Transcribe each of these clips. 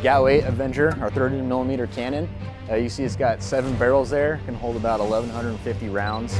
GAU-8 Avenger, our 30mm cannon. You see it's got 7 barrels there, can hold about 1,150 rounds.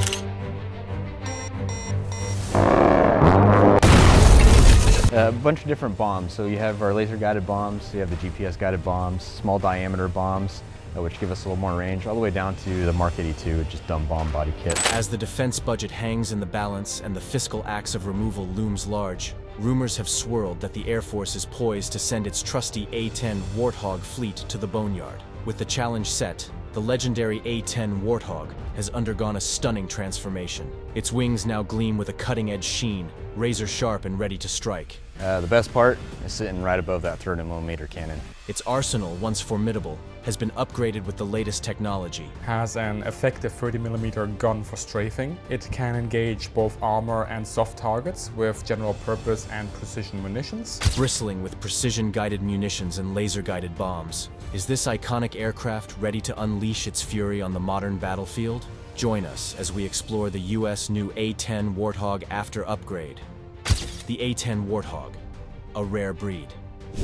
A bunch of different bombs. So you have our laser guided bombs, you have the GPS guided bombs, small diameter bombs, which give us a little more range, all the way down to the Mark 82, which is dumb bomb body kit. As the defense budget hangs in the balance and the fiscal axe of removal looms large, rumors have swirled that the Air Force is poised to send its trusty A-10 Warthog fleet to the boneyard. With the challenge set, the legendary A-10 Warthog has undergone a stunning transformation. Its wings now gleam with a cutting-edge sheen, razor sharp and ready to strike. The best part is sitting right above that 30mm cannon. Its arsenal, once formidable, has been upgraded with the latest technology. Has an effective 30mm gun for strafing. It can engage both armor and soft targets with general purpose and precision munitions. Bristling with precision-guided munitions and laser-guided bombs, is this iconic aircraft ready to unleash its fury on the modern battlefield? Join us as we explore the US new A-10 Warthog after upgrade. The A-10 Warthog, a rare breed.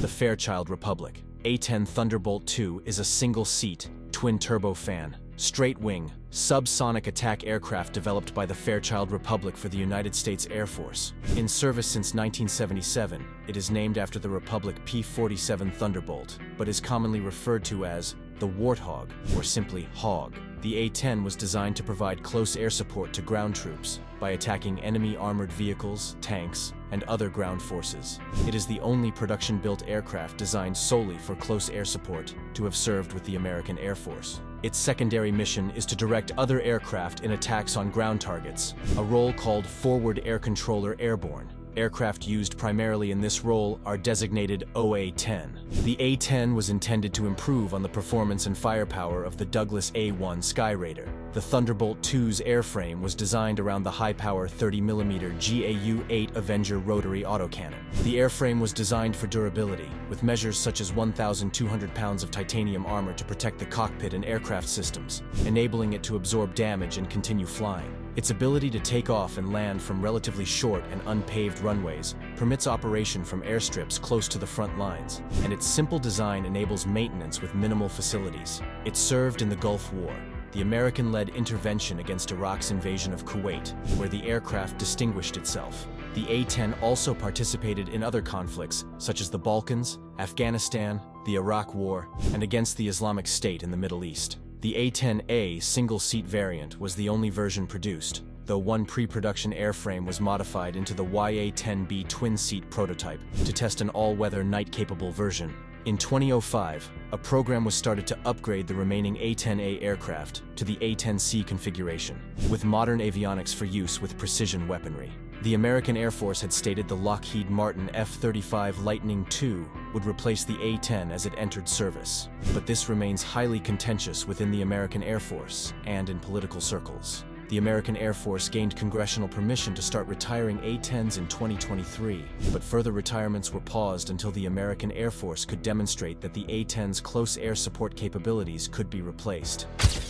The Fairchild Republic. A-10 Thunderbolt II is a single-seat, twin-turbofan, straight-wing, subsonic attack aircraft developed by the Fairchild Republic for the United States Air Force. In service since 1977, it is named after the Republic P-47 Thunderbolt, but is commonly referred to as the Warthog, or simply Hog. The A-10 was designed to provide close air support to ground troops by attacking enemy armored vehicles, tanks, and other ground forces. It is the only production-built aircraft designed solely for close air support to have served with the American Air Force. Its secondary mission is to direct other aircraft in attacks on ground targets, a role called Forward Air Controller Airborne. Aircraft used primarily in this role are designated A-10. The A-10 was intended to improve on the performance and firepower of the Douglas A-1 Skyraider. The Thunderbolt II's airframe was designed around the high-power 30mm GAU-8 Avenger rotary autocannon. The airframe was designed for durability, with measures such as 1,200 pounds of titanium armor to protect the cockpit and aircraft systems, enabling it to absorb damage and continue flying. Its ability to take off and land from relatively short and unpaved runways permits operation from airstrips close to the front lines, and its simple design enables maintenance with minimal facilities. It served in the Gulf War, the American-led intervention against Iraq's invasion of Kuwait, where the aircraft distinguished itself. The A-10 also participated in other conflicts, such as the Balkans, Afghanistan, the Iraq War, and against the Islamic State in the Middle East. The A-10A single-seat variant was the only version produced, though one pre-production airframe was modified into the YA-10B twin-seat prototype to test an all-weather night-capable version. In 2005, a program was started to upgrade the remaining A-10A aircraft to the A-10C configuration, with modern avionics for use with precision weaponry. The American Air Force had stated the Lockheed Martin F-35 Lightning II would replace the A-10 as it entered service, but this remains highly contentious within the American Air Force and in political circles. The American Air Force gained congressional permission to start retiring A-10s in 2023, but further retirements were paused until the American Air Force could demonstrate that the A-10's close air support capabilities could be replaced.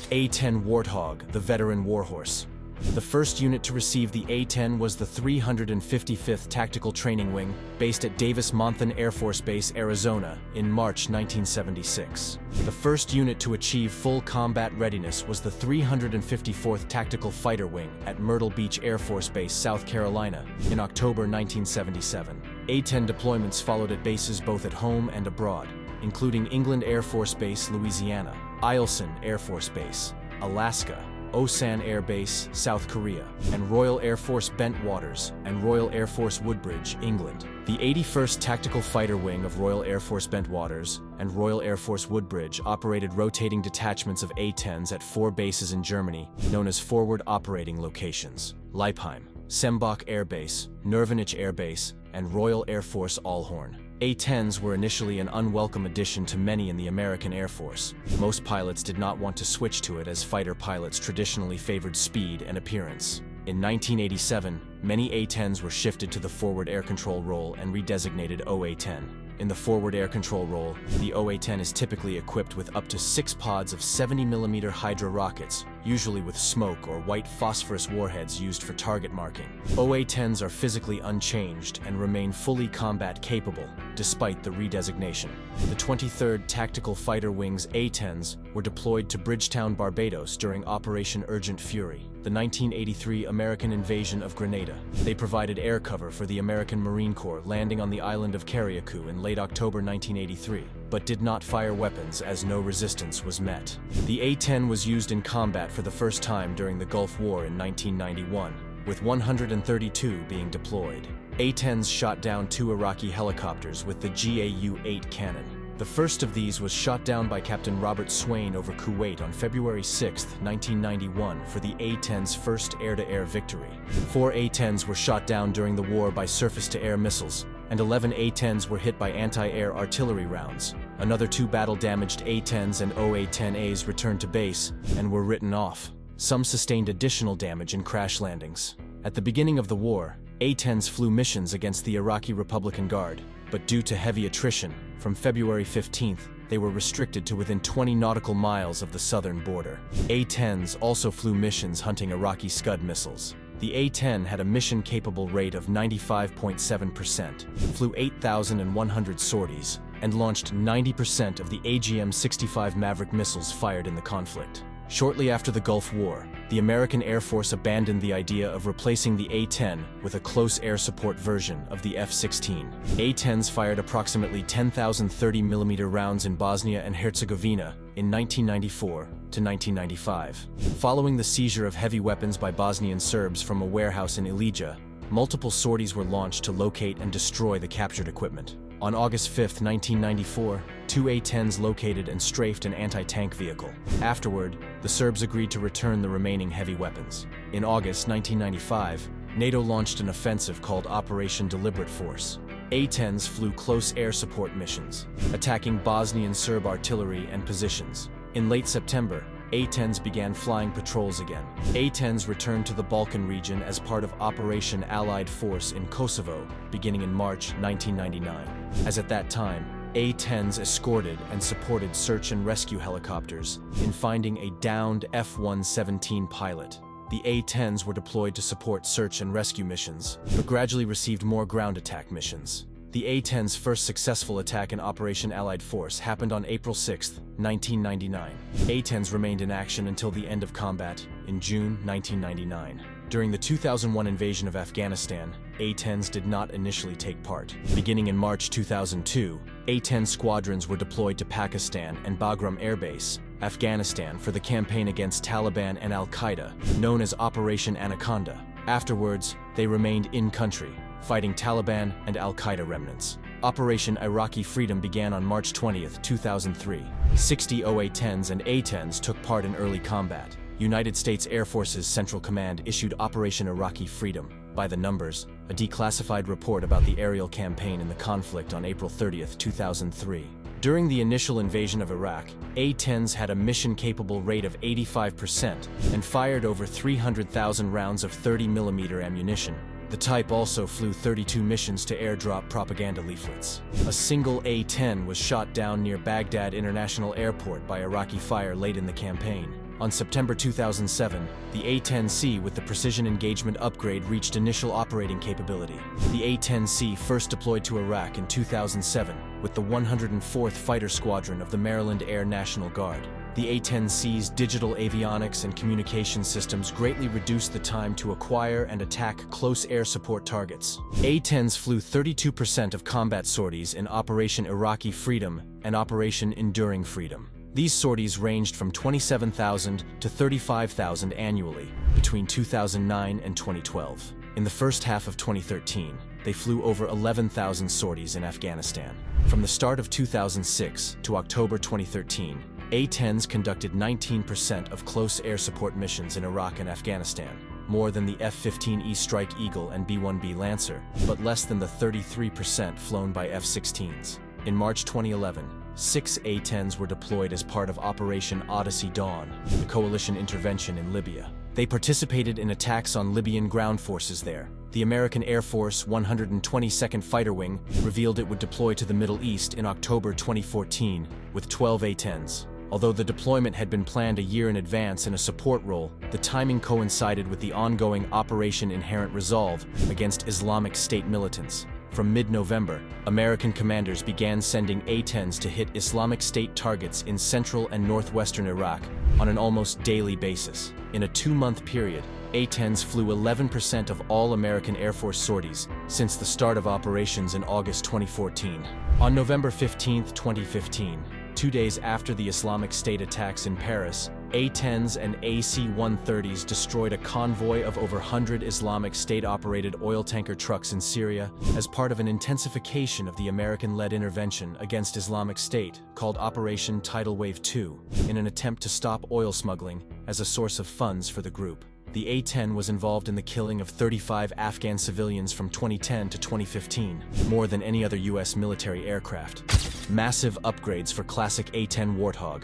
A-10 Warthog, the veteran warhorse. The first unit to receive the A-10 was the 355th Tactical Training Wing, based at Davis-Monthan Air Force Base, Arizona, in March 1976. The first unit to achieve full combat readiness was the 354th Tactical Fighter Wing at Myrtle Beach Air Force Base, South Carolina, in October 1977. A-10 deployments followed at bases both at home and abroad, including England Air Force Base, Louisiana, Eielson Air Force Base, Alaska, Osan Air Base, South Korea, and Royal Air Force Bentwaters and Royal Air Force Woodbridge, England. The 81st Tactical Fighter Wing of Royal Air Force Bentwaters and Royal Air Force Woodbridge operated rotating detachments of A-10s at 4 bases in Germany, known as Forward Operating Locations: Leipheim, Sembach Air Base, Nürvenich Air Base, and Royal Air Force Allhorn. A-10s were initially an unwelcome addition to many in the American Air Force. Most pilots did not want to switch to it as fighter pilots traditionally favored speed and appearance. In 1987, many A-10s were shifted to the Forward Air Control role and redesignated OA-10. In the Forward Air Control role, the OA-10 is typically equipped with up to 6 pods of 70mm Hydra rockets, usually with smoke or white phosphorus warheads used for target marking. OA-10s are physically unchanged and remain fully combat capable, despite the redesignation. The 23rd Tactical Fighter Wing's A-10s were deployed to Bridgetown, Barbados during Operation Urgent Fury, the 1983 American invasion of Grenada. They provided air cover for the American Marine Corps landing on the island of Carriacou in late October 1983, but did not fire weapons as no resistance was met. The A-10 was used in combat for the first time during the Gulf War in 1991, with 132 being deployed. A-10s shot down 2 Iraqi helicopters with the GAU-8 cannon. The first of these was shot down by Captain Robert Swain over Kuwait on February 6, 1991 for the A-10's first air-to-air victory. 4 A-10s were shot down during the war by surface-to-air missiles, and 11 A-10s were hit by anti-air artillery rounds. Another 2 battle-damaged A-10s and OA-10As returned to base and were written off. Some sustained additional damage in crash landings. At the beginning of the war, A-10s flew missions against the Iraqi Republican Guard, but due to heavy attrition, from February 15th, they were restricted to within 20 nautical miles of the southern border. A-10s also flew missions hunting Iraqi Scud missiles. The A-10 had a mission-capable rate of 95.7%, flew 8,100 sorties, and launched 90% of the AGM-65 Maverick missiles fired in the conflict. Shortly after the Gulf War, the American Air Force abandoned the idea of replacing the A-10 with a close air support version of the F-16. A-10s fired approximately 10,000 30mm rounds in Bosnia and Herzegovina in 1994 to 1995. Following the seizure of heavy weapons by Bosnian Serbs from a warehouse in Ilija, multiple sorties were launched to locate and destroy the captured equipment. On August 5, 1994, 2 A-10s located and strafed an anti-tank vehicle. Afterward, the Serbs agreed to return the remaining heavy weapons. In August 1995, NATO launched an offensive called Operation Deliberate Force. A-10s flew close air support missions, attacking Bosnian Serb artillery and positions. In late September, A-10s began flying patrols again. A-10s returned to the Balkan region as part of Operation Allied Force in Kosovo, beginning in March 1999. As at that time, A-10s escorted and supported search and rescue helicopters in finding a downed F-117 pilot. The A-10s were deployed to support search and rescue missions, but gradually received more ground attack missions. The A-10's first successful attack in Operation Allied Force happened on April 6, 1999. A-10s remained in action until the end of combat in June 1999. During the 2001 invasion of Afghanistan, A-10s did not initially take part. Beginning in March 2002, A-10 squadrons were deployed to Pakistan and Bagram Air Base, Afghanistan for the campaign against Taliban and Al-Qaeda, known as Operation Anaconda. Afterwards, they remained in-country, fighting Taliban and Al-Qaeda remnants. Operation Iraqi Freedom began on March 20, 2003. 60 OA-10s and A-10s took part in early combat. United States Air Force's Central Command issued Operation Iraqi Freedom, by the numbers, a declassified report about the aerial campaign in the conflict on April 30, 2003. During the initial invasion of Iraq, A-10s had a mission-capable rate of 85% and fired over 300,000 rounds of 30mm ammunition. The type also flew 32 missions to airdrop propaganda leaflets. A single A-10 was shot down near Baghdad International Airport by Iraqi fire late in the campaign. On September 2007, the A-10C with the Precision Engagement upgrade reached initial operating capability. The A-10C first deployed to Iraq in 2007 with the 104th Fighter Squadron of the Maryland Air National Guard. The A-10C's digital avionics and communication systems greatly reduced the time to acquire and attack close air support targets. A-10s flew 32% of combat sorties in Operation Iraqi Freedom and Operation Enduring Freedom. These sorties ranged from 27,000 to 35,000 annually between 2009 and 2012. In the first half of 2013, they flew over 11,000 sorties in Afghanistan. From the start of 2006 to October 2013, A-10s conducted 19% of close air support missions in Iraq and Afghanistan, more than the F-15E Strike Eagle and B-1B Lancer, but less than the 33% flown by F-16s. In March 2011, 6 A-10s were deployed as part of Operation Odyssey Dawn, the coalition intervention in Libya. They participated in attacks on Libyan ground forces there. The American Air Force 122nd Fighter Wing revealed it would deploy to the Middle East in October 2014 with 12 A-10s. Although the deployment had been planned a year in advance in a support role, the timing coincided with the ongoing Operation Inherent Resolve against Islamic State militants. From mid-November, American commanders began sending A-10s to hit Islamic State targets in central and northwestern Iraq on an almost daily basis. In a 2-month period, A-10s flew 11% of all American Air Force sorties since the start of operations in August 2014. On November 15, 2015, 2 days after the Islamic State attacks in Paris, A-10s and AC-130s destroyed a convoy of over 100 Islamic State-operated oil tanker trucks in Syria as part of an intensification of the American-led intervention against Islamic State called Operation Tidal Wave 2 in an attempt to stop oil smuggling as a source of funds for the group. The A-10 was involved in the killing of 35 Afghan civilians from 2010 to 2015, more than any other U.S. military aircraft. Massive upgrades for classic A-10 Warthog.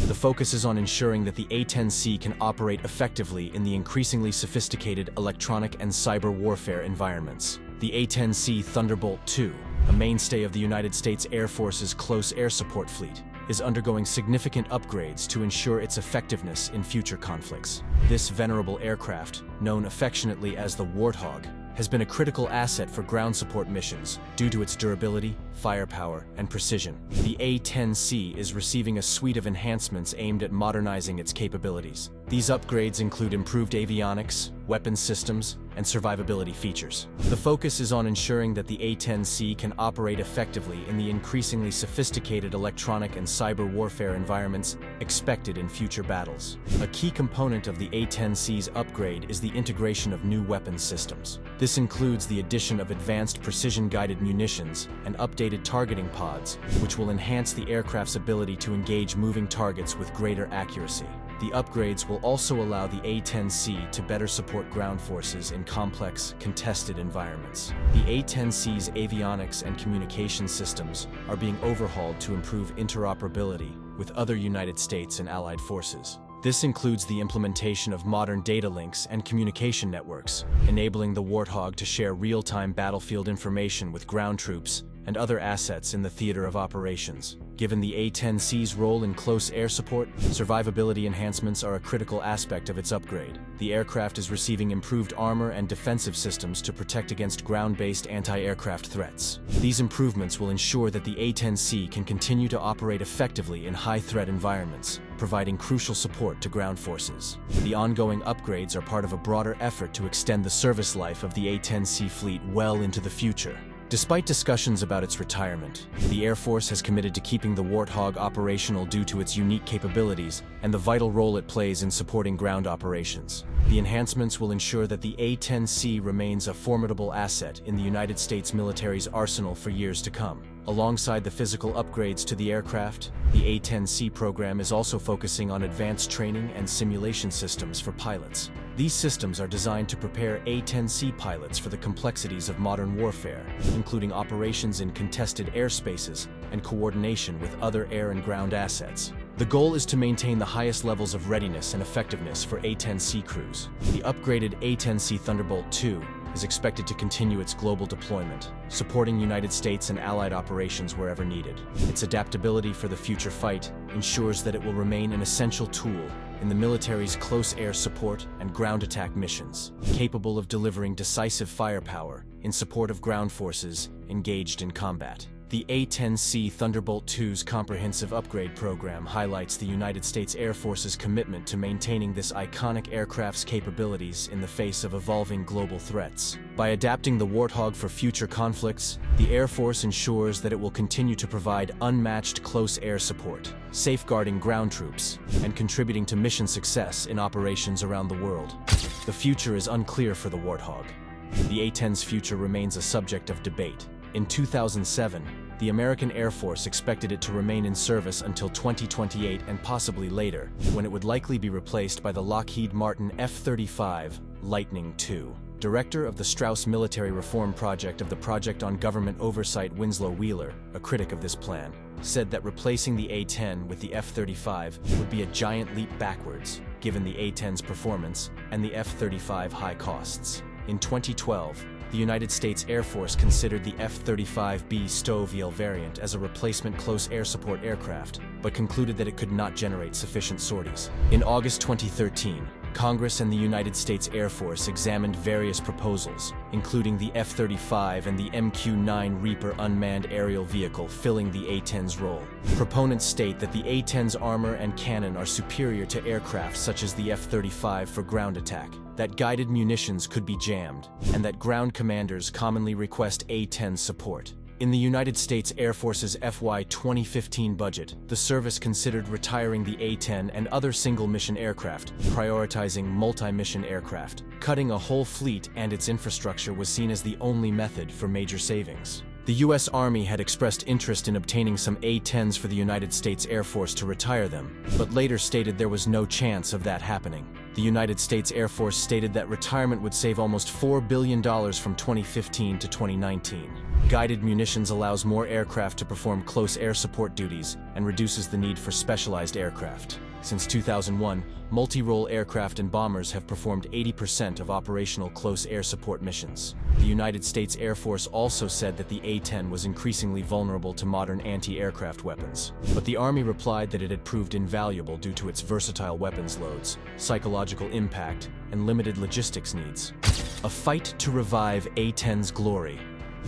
The focus is on ensuring that the A-10C can operate effectively in the increasingly sophisticated electronic and cyber warfare environments. The A-10C Thunderbolt II, a mainstay of the United States Air Force's close air support fleet, is undergoing significant upgrades to ensure its effectiveness in future conflicts. This venerable aircraft, known affectionately as the Warthog, has been a critical asset for ground support missions due to its durability, firepower, and precision. The A-10C is receiving a suite of enhancements aimed at modernizing its capabilities. These upgrades include improved avionics, weapons systems, and survivability features. The focus is on ensuring that the A-10C can operate effectively in the increasingly sophisticated electronic and cyber warfare environments expected in future battles. A key component of the A-10C's upgrade is the integration of new weapons systems. This includes the addition of advanced precision-guided munitions and updated targeting pods, which will enhance the aircraft's ability to engage moving targets with greater accuracy. The upgrades will also allow the A-10C to better support ground forces in complex, contested environments. The A-10C's avionics and communication systems are being overhauled to improve interoperability with other United States and Allied forces. This includes the implementation of modern data links and communication networks, enabling the Warthog to share real-time battlefield information with ground troops and other assets in the theater of operations. Given the A-10C's role in close air support, survivability enhancements are a critical aspect of its upgrade. The aircraft is receiving improved armor and defensive systems to protect against ground-based anti-aircraft threats. These improvements will ensure that the A-10C can continue to operate effectively in high-threat environments, providing crucial support to ground forces. The ongoing upgrades are part of a broader effort to extend the service life of the A-10C fleet well into the future. Despite discussions about its retirement, the Air Force has committed to keeping the Warthog operational due to its unique capabilities and the vital role it plays in supporting ground operations. The enhancements will ensure that the A-10C remains a formidable asset in the United States military's arsenal for years to come. Alongside the physical upgrades to the aircraft, the A-10C program is also focusing on advanced training and simulation systems for pilots. These systems are designed to prepare A-10C pilots for the complexities of modern warfare, including operations in contested airspaces and coordination with other air and ground assets. The goal is to maintain the highest levels of readiness and effectiveness for A-10C crews. The upgraded A-10C Thunderbolt II is expected to continue its global deployment, supporting United States and Allied operations wherever needed. Its adaptability for the future fight ensures that it will remain an essential tool in the military's close air support and ground attack missions, capable of delivering decisive firepower in support of ground forces engaged in combat. The A-10C Thunderbolt II's comprehensive upgrade program highlights the United States Air Force's commitment to maintaining this iconic aircraft's capabilities in the face of evolving global threats. By adapting the Warthog for future conflicts, the Air Force ensures that it will continue to provide unmatched close air support, safeguarding ground troops, and contributing to mission success in operations around the world. The future is unclear for the Warthog. The A-10's future remains a subject of debate. In 2007, the American Air Force expected it to remain in service until 2028 and possibly later, when it would likely be replaced by the Lockheed Martin F-35 Lightning II. Director of the Strauss Military Reform Project of the Project on Government Oversight Winslow Wheeler, a critic of this plan, said that replacing the A-10 with the F-35 would be a giant leap backwards, given the A-10's performance and the F-35 high costs. In 2012, the United States Air Force considered the F-35B Stow-Viel variant as a replacement close air support aircraft, but concluded that it could not generate sufficient sorties. In August 2013, Congress and the United States Air Force examined various proposals, including the F-35 and the MQ-9 Reaper unmanned aerial vehicle filling the A-10's role. Proponents state that the A-10's armor and cannon are superior to aircraft such as the F-35 for ground attack, that guided munitions could be jammed, and that ground commanders commonly request A-10 support. In the United States Air Force's FY 2015 budget, the service considered retiring the A-10 and other single-mission aircraft, prioritizing multi-mission aircraft. Cutting a whole fleet and its infrastructure was seen as the only method for major savings. The U.S. Army had expressed interest in obtaining some A-10s for the United States Air Force to retire them, but later stated there was no chance of that happening. The United States Air Force stated that retirement would save almost $4 billion from 2015 to 2019. Guided munitions allows more aircraft to perform close air support duties and reduces the need for specialized aircraft. Since 2001, multi-role aircraft and bombers have performed 80% of operational close air support missions. The United States Air Force also said that the A-10 was increasingly vulnerable to modern anti-aircraft weapons, but the Army replied that it had proved invaluable due to its versatile weapons loads, psychological impact, and limited logistics needs. A fight to revive A-10's glory.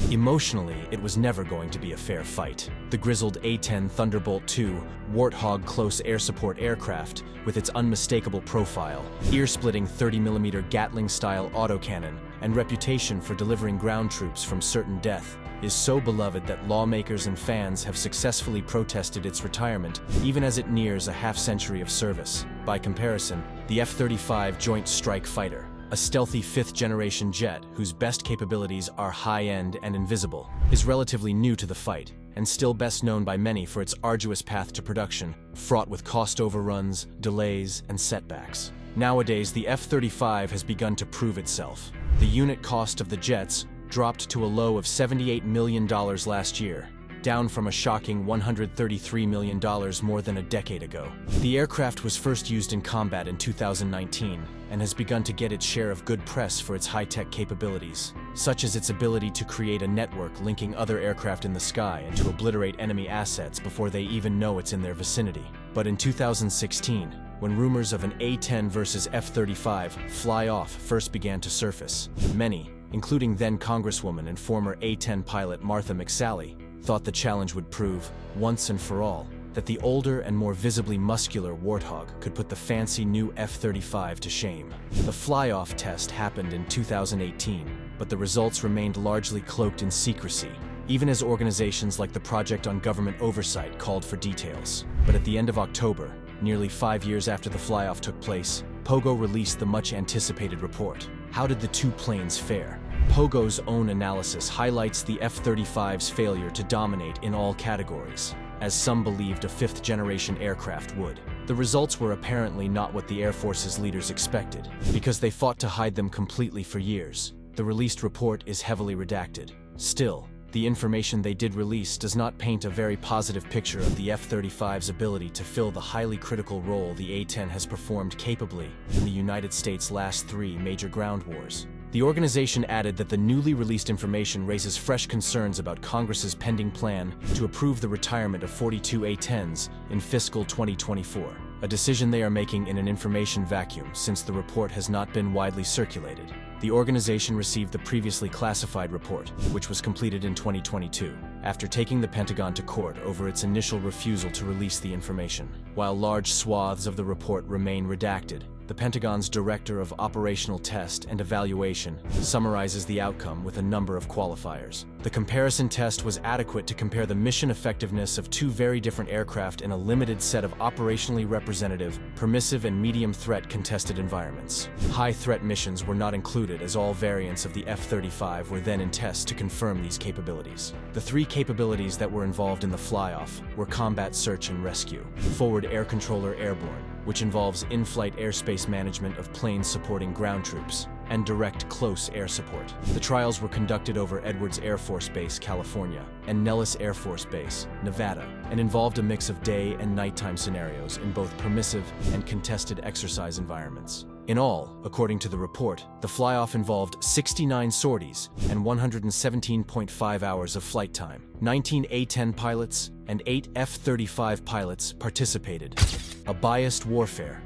Emotionally, it was never going to be a fair fight. The grizzled A-10 Thunderbolt II Warthog close air support aircraft, with its unmistakable profile, ear-splitting 30mm Gatling-style autocannon, and reputation for delivering ground troops from certain death, is so beloved that lawmakers and fans have successfully protested its retirement, even as it nears a half-century of service. By comparison, the F-35 Joint Strike Fighter, a stealthy fifth-generation jet whose best capabilities are high-end and invisible, is relatively new to the fight, and still best known by many for its arduous path to production, fraught with cost overruns, delays, and setbacks. Nowadays, the F-35 has begun to prove itself. The unit cost of the jets dropped to a low of $78 million last year, down from a shocking $133 million more than a decade ago. The aircraft was first used in combat in 2019 and has begun to get its share of good press for its high-tech capabilities, such as its ability to create a network linking other aircraft in the sky and to obliterate enemy assets before they even know it's in their vicinity. But in 2016, when rumors of an A-10 versus F-35 fly-off first began to surface, many, including then Congresswoman and former A-10 pilot Martha McSally, thought the challenge would prove, once and for all, that the older and more visibly muscular Warthog could put the fancy new F-35 to shame. The fly-off test happened in 2018, but the results remained largely cloaked in secrecy, even as organizations like the Project on Government Oversight called for details. But at the end of October, nearly 5 years after the fly-off took place, Pogo released the much-anticipated report. How did the two planes fare? Pogo's own analysis highlights the F-35's failure to dominate in all categories, as some believed a fifth-generation aircraft would. The results were apparently not what the Air Force's leaders expected, because they fought to hide them completely for years. The released report is heavily redacted. Still, the information they did release does not paint a very positive picture of the F-35's ability to fill the highly critical role the A-10 has performed capably in the United States' last 3 major ground wars. The organization added that the newly released information raises fresh concerns about Congress's pending plan to approve the retirement of 42 A-10s in fiscal 2024, a decision they are making in an information vacuum since the report has not been widely circulated. The organization received the previously classified report, which was completed in 2022, after taking the Pentagon to court over its initial refusal to release the information. While large swaths of the report remain redacted, the Pentagon's Director of Operational Test and Evaluation summarizes the outcome with a number of qualifiers. The comparison test was adequate to compare the mission effectiveness of 2 very different aircraft in a limited set of operationally representative, permissive and medium-threat contested environments. High-threat missions were not included as all variants of the F-35 were then in test to confirm these capabilities. The 3 capabilities that were involved in the fly-off were combat search and rescue, forward air controller airborne, which involves in-flight airspace management of planes supporting ground troops, and direct close air support. The trials were conducted over Edwards Air Force Base, California, and Nellis Air Force Base, Nevada, and involved a mix of day and nighttime scenarios in both permissive and contested exercise environments. In all, according to the report, the fly-off involved 69 sorties and 117.5 hours of flight time. 19 A-10 pilots and 8 F-35 pilots participated. A biased warfare.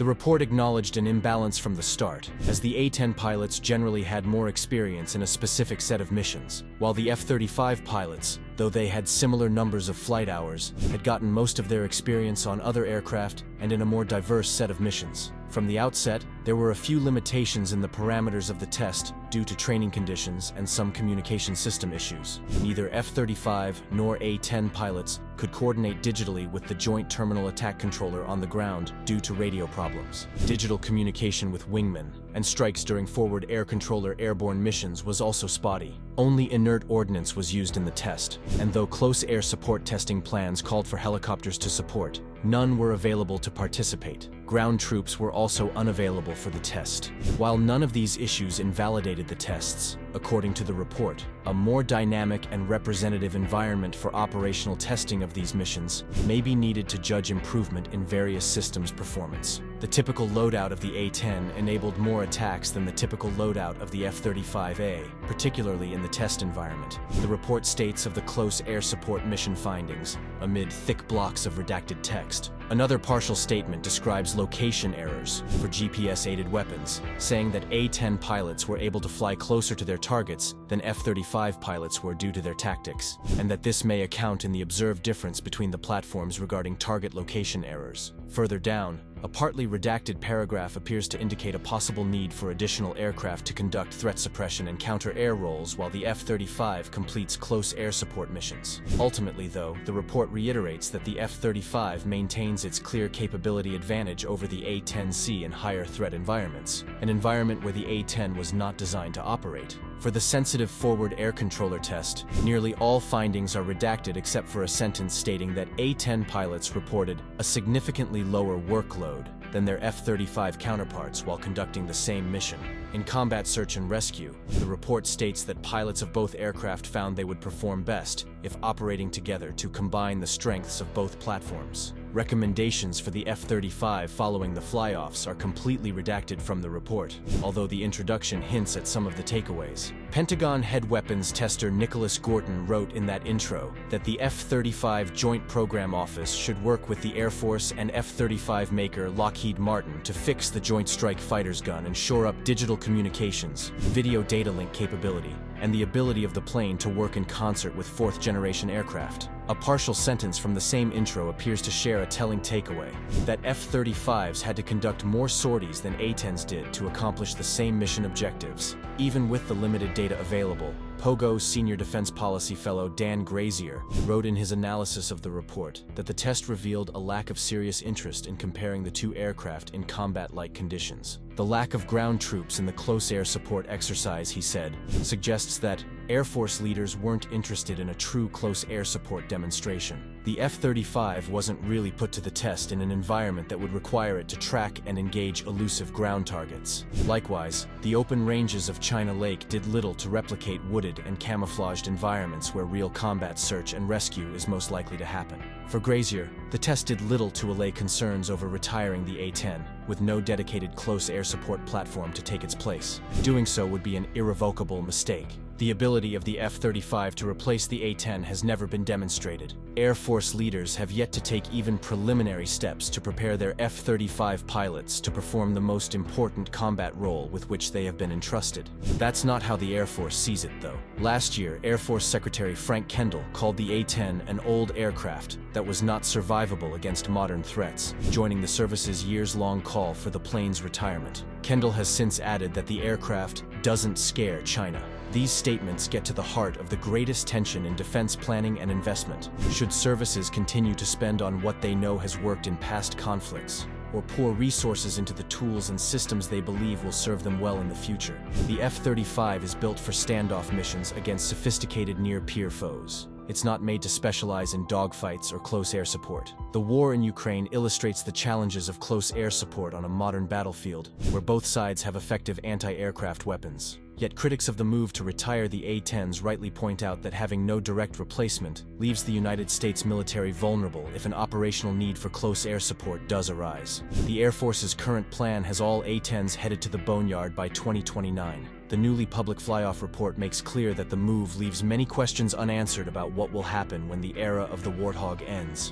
The report acknowledged an imbalance from the start, as the A-10 pilots generally had more experience in a specific set of missions, while the F-35 pilots, though they had similar numbers of flight hours, had gotten most of their experience on other aircraft and in a more diverse set of missions. From the outset, there were a few limitations in the parameters of the test due to training conditions and some communication system issues. Neither F-35 nor A-10 pilots could coordinate digitally with the Joint Terminal Attack Controller on the ground due to radio problems. Digital communication with wingmen and strikes during forward air controller airborne missions was also spotty. Only inert ordnance was used in the test, and though close air support testing plans called for helicopters to support, none were available to participate. Ground troops were also unavailable for the test. While none of these issues invalidated the tests, according to the report, a more dynamic and representative environment for operational testing of these missions may be needed to judge improvement in various systems' performance. The typical loadout of the A-10 enabled more attacks than the typical loadout of the F-35A, particularly in the test environment. The report states of the close air support mission findings, amid thick blocks of redacted text. Another partial statement describes location errors for GPS-aided weapons, saying that A-10 pilots were able to fly closer to their targets than F-35 pilots were due to their tactics, and that this may account in the observed difference between the platforms regarding target location errors. Further down, a partly redacted paragraph appears to indicate a possible need for additional aircraft to conduct threat suppression and counter-air roles while the F-35 completes close air support missions. Ultimately, though, the report reiterates that the F-35 maintains its clear capability advantage over the A-10C in higher threat environments, an environment where the A-10 was not designed to operate. For the sensitive forward air controller test, nearly all findings are redacted except for a sentence stating that A-10 pilots reported a significantly lower workload than their F-35 counterparts while conducting the same mission. In combat search and rescue, the report states that pilots of both aircraft found they would perform best if operating together to combine the strengths of both platforms. Recommendations for the F-35 following the fly-offs are completely redacted from the report, although the introduction hints at some of the takeaways. Pentagon head weapons tester Nicholas Gorton wrote in that intro that the F-35 Joint Program Office should work with the Air Force and F-35 maker Lockheed Martin to fix the Joint Strike Fighter's gun and shore up digital communications, video data link capability, and the ability of the plane to work in concert with fourth-generation aircraft. A partial sentence from the same intro appears to share a telling takeaway, that F-35s had to conduct more sorties than A-10s did to accomplish the same mission objectives. Even with the limited data available, Pogo's senior defense policy fellow Dan Grazier wrote in his analysis of the report that the test revealed a lack of serious interest in comparing the two aircraft in combat-like conditions. The lack of ground troops in the close air support exercise, he said, suggests that Air Force leaders weren't interested in a true close air support demonstration. The F-35 wasn't really put to the test in an environment that would require it to track and engage elusive ground targets. Likewise, the open ranges of China Lake did little to replicate wooded and camouflaged environments where real combat search and rescue is most likely to happen. For Grazier, the test did little to allay concerns over retiring the A-10, with no dedicated close air support platform to take its place. Doing so would be an irrevocable mistake. The ability of the F-35 to replace the A-10 has never been demonstrated. Air Force leaders have yet to take even preliminary steps to prepare their F-35 pilots to perform the most important combat role with which they have been entrusted. That's not how the Air Force sees it, though. Last year, Air Force Secretary Frank Kendall called the A-10 an old aircraft that was not survivable against modern threats, joining the service's years-long call for the plane's retirement. Kendall has since added that the aircraft doesn't scare China. These statements get to the heart of the greatest tension in defense planning and investment. Should services continue to spend on what they know has worked in past conflicts, or pour resources into the tools and systems they believe will serve them well in the future? The F-35 is built for standoff missions against sophisticated near-peer foes. It's not made to specialize in dogfights or close air support. The war in Ukraine illustrates the challenges of close air support on a modern battlefield, where both sides have effective anti-aircraft weapons. Yet critics of the move to retire the A-10s rightly point out that having no direct replacement leaves the United States military vulnerable if an operational need for close air support does arise. The Air Force's current plan has all A-10s headed to the boneyard by 2029. The newly public fly-off report makes clear that the move leaves many questions unanswered about what will happen when the era of the Warthog ends.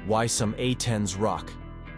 Why some A-10s rock.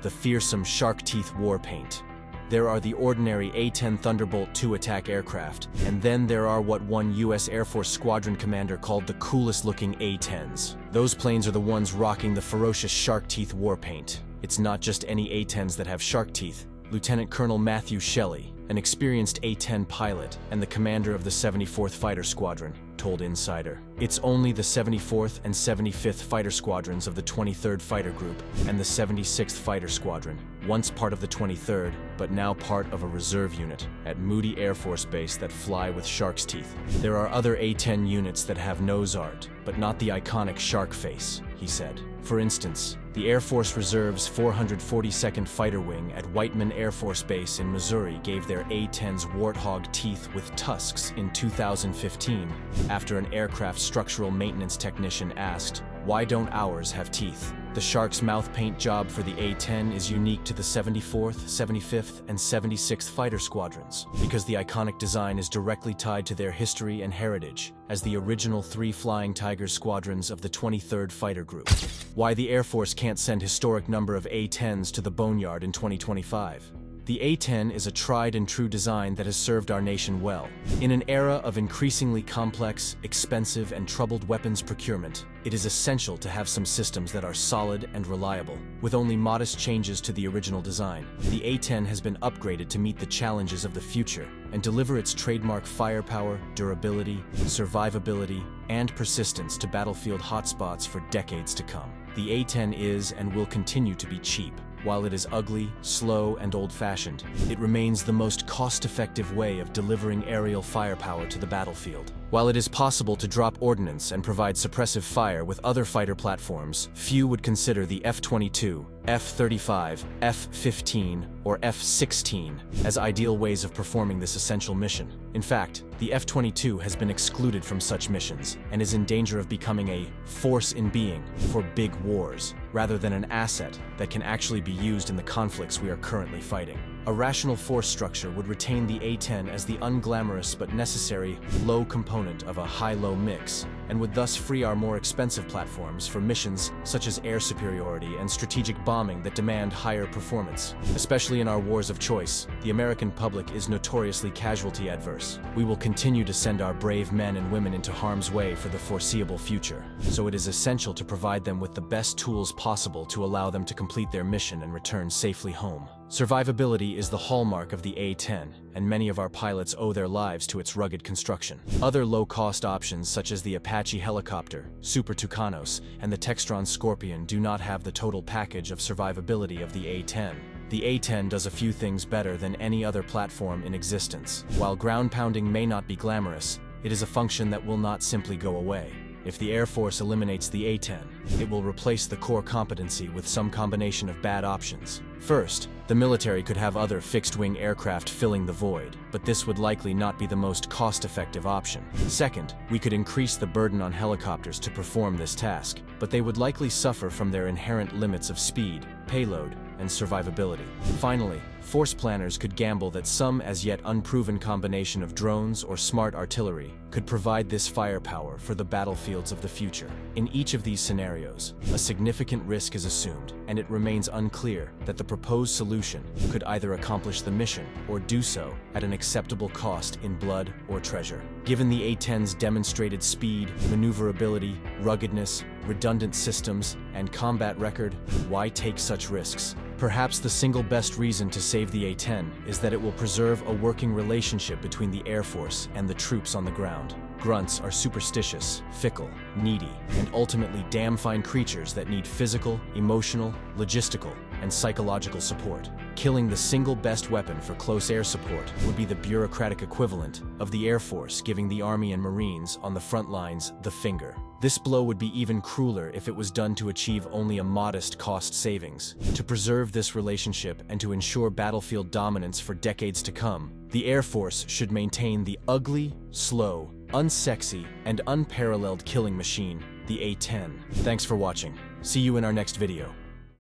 the fearsome shark teeth war paint. There are the ordinary A-10 Thunderbolt II attack aircraft, and then there are what one U.S. Air Force squadron commander called the coolest-looking A-10s. Those planes are the ones rocking the ferocious shark teeth war paint. It's not just any A-10s that have shark teeth. Lieutenant Colonel Matthew Shelley, an experienced A-10 pilot and the commander of the 74th Fighter Squadron, told Insider. It's only the 74th and 75th Fighter Squadrons of the 23rd Fighter Group and the 76th Fighter Squadron, once part of the 23rd, but now part of a reserve unit at Moody Air Force Base that fly with shark's teeth. There are other A-10 units that have nose art, but not the iconic shark face, he said. For instance, the Air Force Reserve's 442nd Fighter Wing at Whiteman Air Force Base in Missouri gave their A-10's Warthog teeth with tusks in 2015 after an aircraft structural maintenance technician asked, "Why don't ours have teeth?" The shark's mouth paint job for the A-10 is unique to the 74th, 75th, and 76th Fighter Squadrons because the iconic design is directly tied to their history and heritage as the original 3 Flying Tiger squadrons of the 23rd Fighter Group. Why the Air Force can't send historic number of A-10s to the boneyard in 2025. The A-10 is a tried and true design that has served our nation well. In an era of increasingly complex, expensive, and troubled weapons procurement, it is essential to have some systems that are solid and reliable. With only modest changes to the original design, the A-10 has been upgraded to meet the challenges of the future and deliver its trademark firepower, durability, survivability, and persistence to battlefield hotspots for decades to come. The A-10 is and will continue to be cheap. While it is ugly, slow, and old-fashioned, it remains the most cost-effective way of delivering aerial firepower to the battlefield. While it is possible to drop ordnance and provide suppressive fire with other fighter platforms, few would consider the F-22, F-35, F-15, or F-16 as ideal ways of performing this essential mission. In fact, the F-22 has been excluded from such missions and is in danger of becoming a force in being for big wars, rather than an asset that can actually be used in the conflicts we are currently fighting. A rational force structure would retain the A-10 as the unglamorous but necessary low component of a high-low mix, and would thus free our more expensive platforms for missions such as air superiority and strategic bombing that demand higher performance. Especially in our wars of choice, the American public is notoriously casualty adverse. We will continue to send our brave men and women into harm's way for the foreseeable future, so it is essential to provide them with the best tools possible to allow them to complete their mission and return safely home. Survivability is the hallmark of the A-10, and many of our pilots owe their lives to its rugged construction. Other low-cost options such as the Apache helicopter, Super Tucanos, and the Textron Scorpion do not have the total package of survivability of the A-10. The A-10 does a few things better than any other platform in existence. While ground pounding may not be glamorous, it is a function that will not simply go away. If the Air Force eliminates the A-10, it will replace the core competency with some combination of bad options. First, the military could have other fixed-wing aircraft filling the void, but this would likely not be the most cost-effective option. Second, we could increase the burden on helicopters to perform this task, but they would likely suffer from their inherent limits of speed, payload, and survivability. Finally, force planners could gamble that some as yet unproven combination of drones or smart artillery could provide this firepower for the battlefields of the future. In each of these scenarios, a significant risk is assumed, and it remains unclear that the proposed solution could either accomplish the mission or do so at an acceptable cost in blood or treasure. Given the A-10's demonstrated speed, maneuverability, ruggedness, redundant systems, and combat record, why take such risks? Perhaps the single best reason to save the A-10 is that it will preserve a working relationship between the Air Force and the troops on the ground. Grunts are superstitious, fickle, needy, and ultimately damn fine creatures that need physical, emotional, logistical, and psychological support. Killing the single best weapon for close air support would be the bureaucratic equivalent of the Air Force giving the Army and Marines on the front lines the finger. This blow would be even crueler if it was done to achieve only a modest cost savings. To preserve this relationship and to ensure battlefield dominance for decades to come, the Air Force should maintain the ugly, slow, unsexy, and unparalleled killing machine, the A-10. Thanks for watching. See you in our next video.